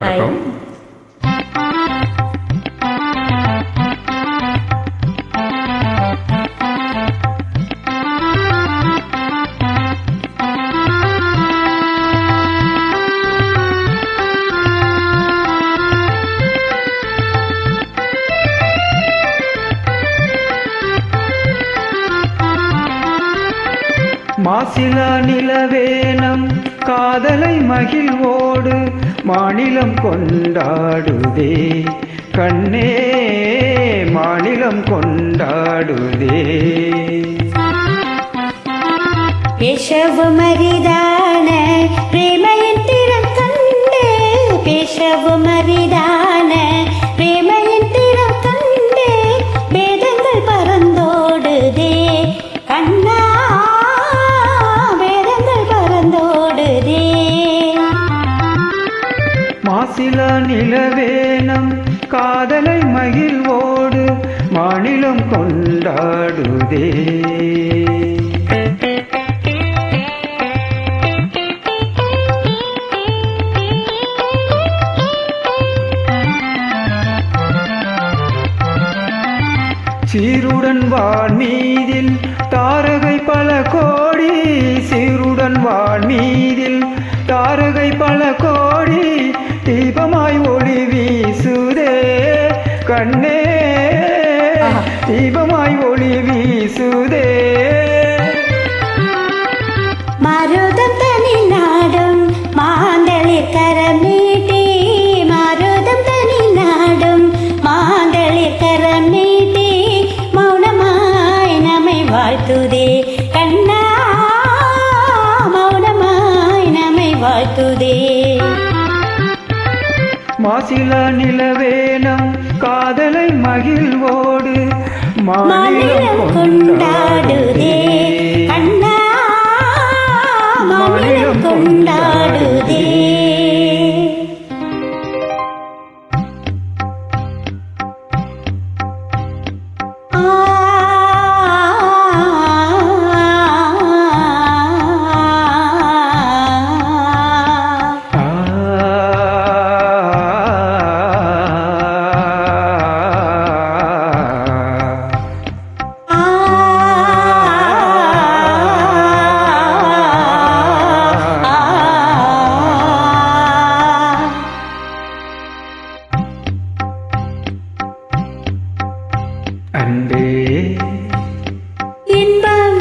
வணக்கம். மாசிலா நிலவேனம் காதலை மகிழ்வோடு மாநிலம் கொண்டாடுதே கண்ணே, மாநிலம் கொண்டாடுதே. பேசவும் அரிதான பிரேமையின் திறம் கண்டு, பேசவும் அரிதான பிரேமையின் திறம் கண்டு, வேதங்கள் பறந்தோடுதே கண்ணா, வேதங்கள் பறந்தோடுதே. மாசிலா நிலவேனம் காதலை மகிழ்வோடு மாநிலம் கொண்டாடுதே. சீருடன் வான்மீதில் தாரகை பல கோடி, சீருடன் வான்மீதில் தாரகை பல கோடி, தீபமாய் ஒளி வீசுதே கண்ணே, தீபமாய் ஒளி வீசுதே. மருதம் தனில் நாடும் மாந்தளிர் கரம் நீட்டி, மருதம் தனில் நாடும் மாந்தளிர் கரம் நீட்டி, மௌனமாய் நம்மை வாழ்த்துதே கண்ணா, மௌனமாய் நம்மை வாழ்த்துதே. மாசிலா நிலவேனம் காதலை மகிழ்வோடு மாநிலம் கொண்டாடுதே கண்ணா, மாநிலம் கொண்டாடுதே. அன்பே இன்பம்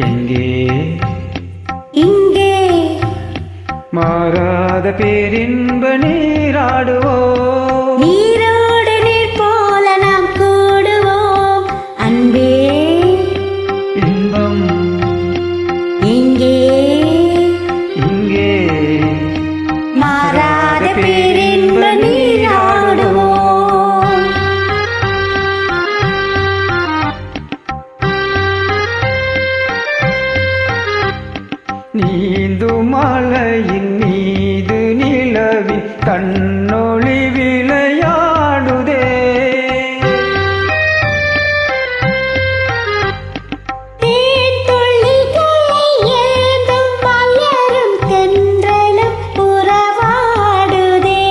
எங்கே இங்கே, மாறாத பேரின்ப நீராடுவோம், நீரோடு நீர் போல நாம் கூடுவோம். அன்பே இன்பம் இங்கே, இங்கே, மாறாத பேரின்ப நீராடுவோம். நீந்தும் மலையின் மீது நிலவின் கண்ணொளி விளையாடுதே, தேன் துளிகளை ஏந்தும் மலரும் தென்றலும் உறவாடுதே.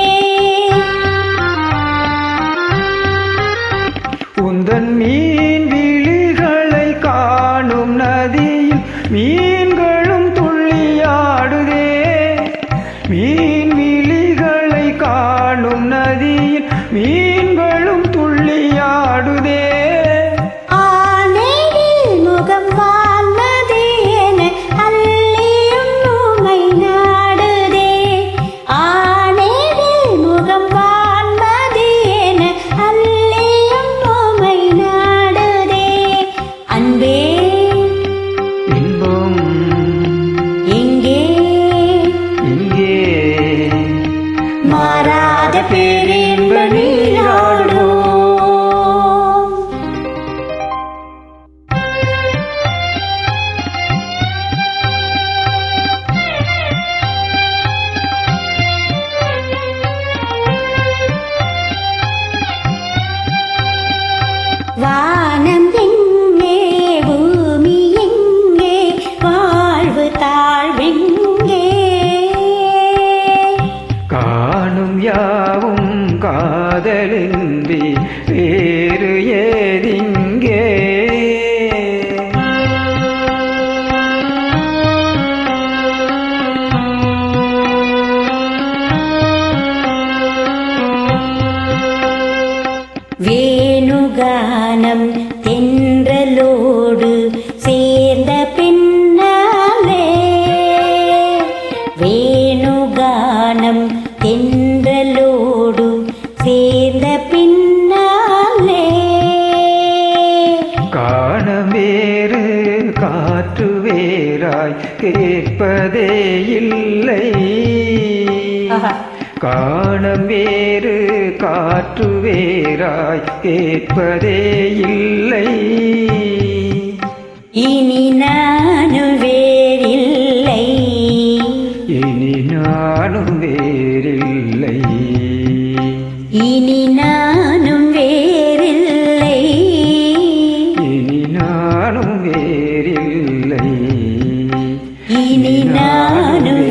உந்தன் மீன் விழிகளை காணும் நதியில் மீன்களும் துள்ளியாடுதே, மீன் விழிகளை யாவும் காதலின்றி வேறு ஏதிங்கே வேணுகானம் தென்றலோடு சேர்ந்த பின்னாலே வேணுகானம் தென்றலோடு சேர்ந்த பின்னாலே காண வேறு காற்று வேறாய் கேட்பதே இல்லை காணம் வேறு காற்று வேறாய் கேட்பதே இல்லை இனி நானும் வேறில்லை இனி நானும் வேறில்லை இனி நானும் வேறில்லை இனி நானும் வேறில்லை இனி நானும்